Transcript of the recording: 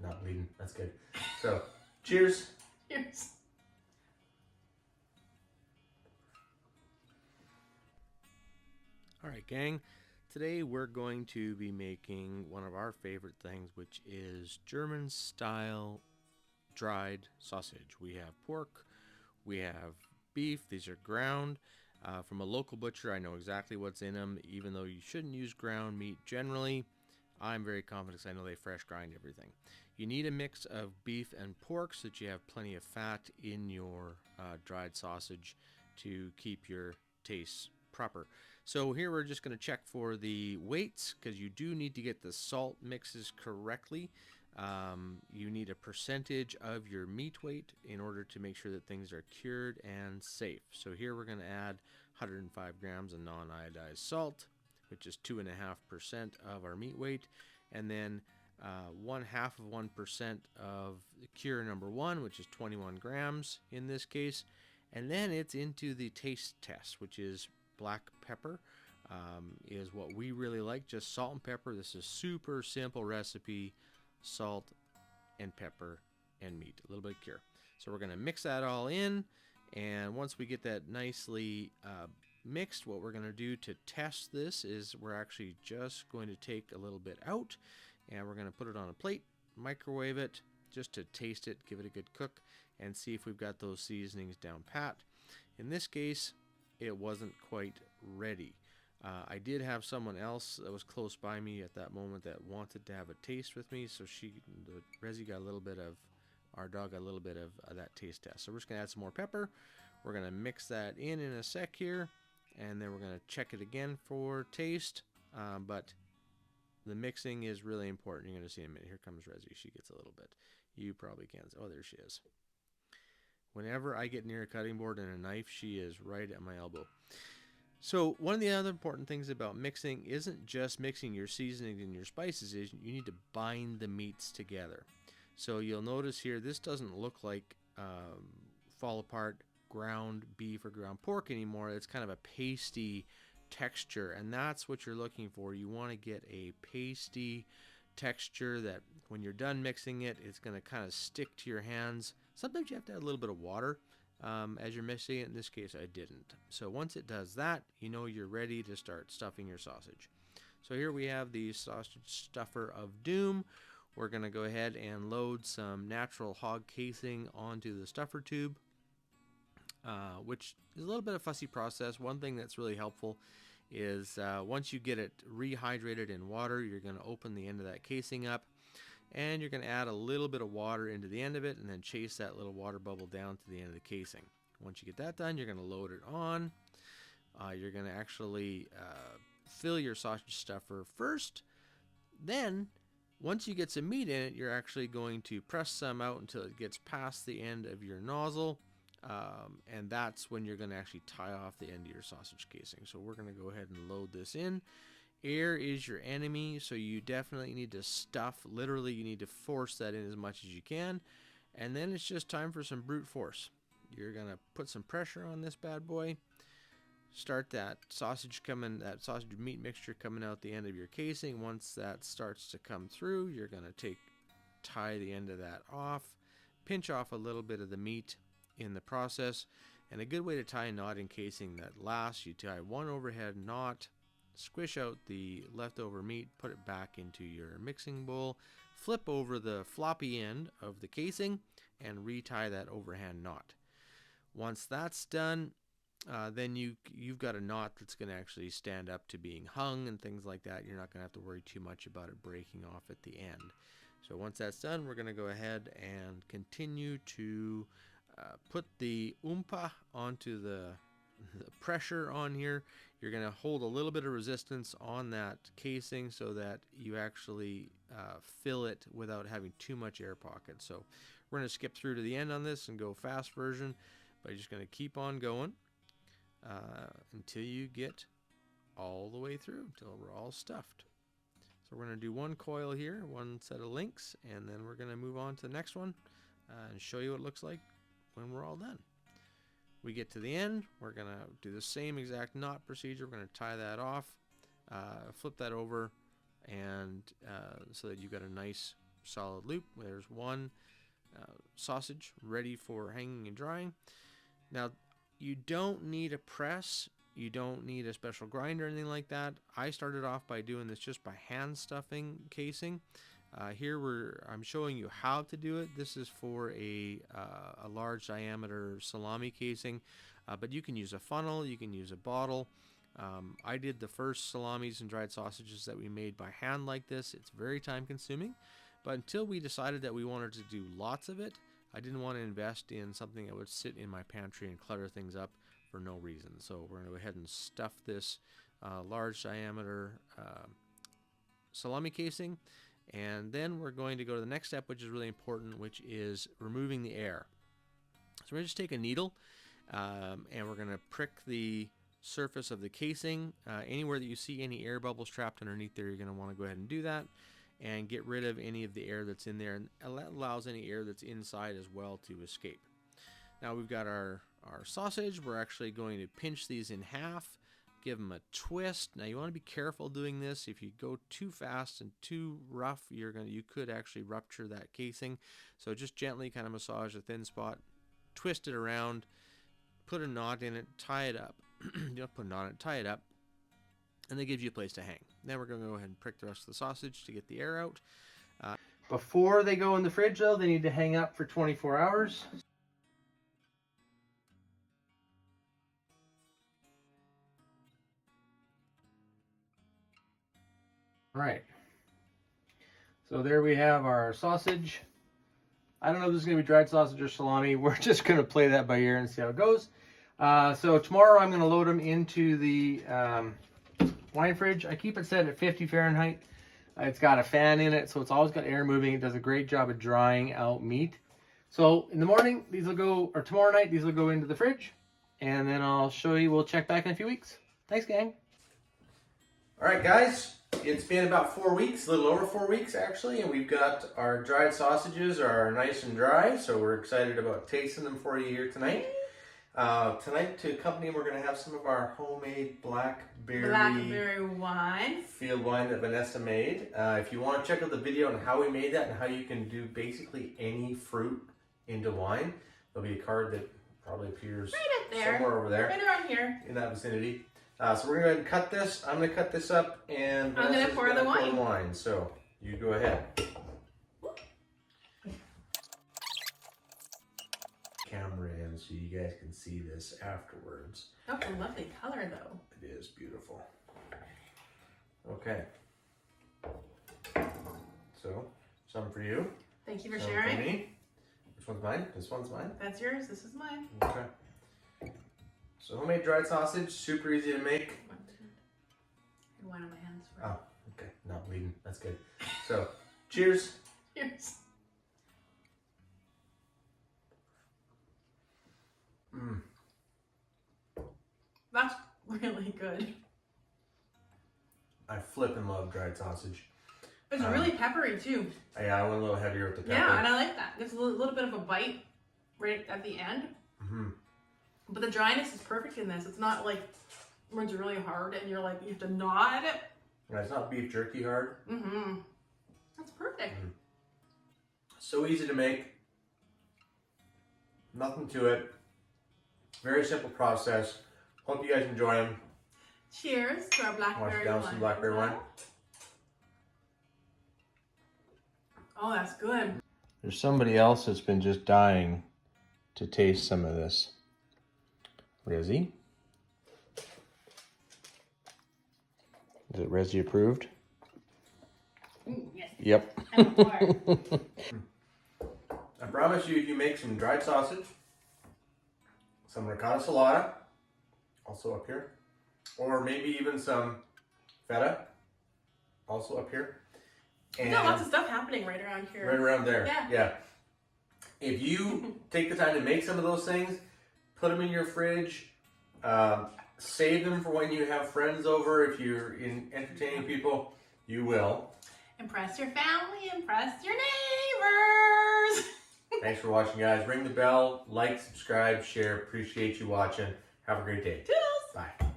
not bleeding. That's good. So, cheers. Cheers. All right, gang. Today we're going to be making one of our favorite things, which is German style dried sausage. We have pork, we have beef. These are ground from a local butcher. I know exactly what's in them, even though you shouldn't use ground meat generally. I'm very confident because I know they fresh grind everything. You need a mix of beef and pork so that you have plenty of fat in your dried sausage to keep your tastes proper. So here we're just going to check for the weights because you do need to get the salt mixes correctly. You need a percentage of your meat weight in order to make sure that things are cured and safe. So here we're going to add 105 grams of non-iodized salt, which is 2.5% of our meat weight, and then 0.5% of the cure number 1, which is 21 grams in this case, and then it's into the taste test, which is black pepper. Is what we really like, just salt and pepper. This is super simple recipe: salt and pepper and meat, a little bit of cure. So we're going to mix that all in, and once we get that nicely mixed, what we're going to do to test this is we're actually just going to take a little bit out and we're going to put it on a plate, microwave it just to taste it, give it a good cook, and see if we've got those seasonings down pat. In this case, it wasn't quite ready. I did have someone else that was close by me at that moment that wanted to have a taste with me, so Resi got a little bit of, our dog got a little bit of that taste test. So we're just going to add some more pepper. We're going to mix that in a sec here, and then we're going to check it again for taste. But the mixing is really important. You're going to see in a minute. Here comes Resi. She gets a little bit. You probably can't. Oh, there she is. Whenever I get near a cutting board and a knife, she is right at my elbow. So one of the other important things about mixing isn't just mixing your seasonings and your spices, is you need to bind the meats together. So you'll notice here, this doesn't look like fall apart ground beef or ground pork anymore. It's kind of a pasty texture, and that's what you're looking for. You want to get a pasty texture that when you're done mixing it, it's going to kind of stick to your hands. Sometimes you have to add a little bit of water as you're mixing it. In this case, I didn't. So once it does that, you know you're ready to start stuffing your sausage. So here we have the sausage stuffer of doom. We're going to go ahead and load some natural hog casing onto the stuffer tube, which is a little bit of a fussy process. One thing that's really helpful is once you get it rehydrated in water, you're going to open the end of that casing up, and you're going to add a little bit of water into the end of it and then chase that little water bubble down to the end of the casing. Once you get that done, you're going to load it on. You're going to actually fill your sausage stuffer first. Then, once you get some meat in it, you're actually going to press some out until it gets past the end of your nozzle. And that's when you're going to actually tie off the end of your sausage casing. So we're going to go ahead and load this in. Air is your enemy, so you definitely need to stuff. Literally, you need to force that in as much as you can. And then it's just time for some brute force. You're going to put some pressure on this bad boy. Start that sausage meat mixture coming out the end of your casing. Once that starts to come through, you're going to tie the end of that off. Pinch off a little bit of the meat in the process. And a good way to tie a knot in casing that lasts, you tie one overhead knot, squish out the leftover meat, put it back into your mixing bowl, flip over the floppy end of the casing, and retie that overhand knot. Once that's done, then you've got a knot that's going to actually stand up to being hung and things like that. You're not going to have to worry too much about it breaking off at the end. So once that's done, we're going to go ahead and continue to put the oompa onto the pressure on here. You're going to hold a little bit of resistance on that casing so that you actually fill it without having too much air pocket. So we're going to skip through to the end on this and go fast version, but you're just going to keep on going until you get all the way through, until we're all stuffed. So we're going to do one coil here, one set of links, and then we're going to move on to the next one and show you what it looks like when we're all done. We get to the end, we're going to do the same exact knot procedure. We're going to tie that off, flip that over, and so that you've got a nice solid loop. There's one sausage ready for hanging and drying. Now, you don't need a press. You don't need a special grinder or anything like that. I started off by doing this just by hand stuffing casing. Here I'm showing you how to do it. This is for a large diameter salami casing, but you can use a funnel, you can use a bottle. I did the first salamis and dried sausages that we made by hand like this. It's very time consuming, but until we decided that we wanted to do lots of it, I didn't want to invest in something that would sit in my pantry and clutter things up for no reason. So we're going to go ahead and stuff this large diameter salami casing, and then we're going to go to the next step, which is really important, which is removing the air. So we're going to just take a needle and we're going to prick the surface of the casing. Anywhere that you see any air bubbles trapped underneath there, you're going to want to go ahead and do that and get rid of any of the air that's in there, and that allows any air that's inside as well to escape. Now we've got our sausage. We're actually going to pinch these in half, give them a twist. Now you want to be careful doing this. If you go too fast and too rough, you could actually rupture that casing. So just gently kind of massage the thin spot, twist it around, put a knot in it, tie it up. You don't put a knot in it, tie it up, and that gives you a place to hang. Then we're going to go ahead and prick the rest of the sausage to get the air out. Before they go in the fridge, though, they need to hang up for 24 hours. All right. So there we have our sausage. I don't know if this is going to be dried sausage or salami. We're just going to play that by ear and see how it goes. So tomorrow I'm going to load them into the wine fridge. I keep it set at 50 Fahrenheit. It's got a fan in it, so it's always got air moving. It does a great job of drying out meat. So in the morning, these will go, or tomorrow night, these will go into the fridge. And then I'll show you, we'll check back in a few weeks. Thanks, gang. All right, guys. It's been about 4 weeks, a little over 4 weeks actually, and we've got our dried sausages are nice and dry, so we're excited about tasting them for you here tonight. Tonight, to accompany them, we're going to have some of our homemade blackberry wine. Field wine that Vanessa made. If you want to check out the video on how we made that and how you can do basically any fruit into wine, there'll be a card that probably appears right up there, somewhere over there, right around here, in that vicinity. So we're going to go ahead and cut this. I'm going to cut this up, and I'm going to pour the wine. So you go ahead. Camera in so you guys can see this afterwards. Oh, a lovely color though. It is beautiful. Okay. So, some for you. Thank you for some sharing. For me. Which one's mine? This one's mine. That's yours. This is mine. Okay. So homemade dried sausage, super easy to make. Wine on my hands. Oh, okay. Not bleeding. That's good. So, cheers. Cheers. That's really good. I flippin' love dried sausage. It's really peppery too. Yeah, I went a little heavier with the pepper. Yeah, and I like that. There's a little bit of a bite right at the end. Mm-hmm. But the dryness is perfect in this. It's not like when it's really hard and you're like, you have to gnaw at it. Yeah, it's not beef jerky hard. Mm-hmm. That's perfect. Mm-hmm. So easy to make. Nothing to it. Very simple process. Hope you guys enjoy them. Cheers to our blackberry wine. Some blackberry wine. Oh, that's good. There's somebody else that's been just dying to taste some of this. Resi? Is it Resi approved? Ooh, yes. Yep. I promise you, if you make some dried sausage, some ricotta salata, also up here, or maybe even some feta, also up here. And got lots of stuff happening right around here. Right around there. Yeah. If you take the time to make some of those things, put them in your fridge, save them for when you have friends over. If you're entertaining people, you will. Impress your family, impress your neighbors. Thanks for watching, guys. Ring the bell, like, subscribe, share. Appreciate you watching. Have a great day. Toodles. Bye.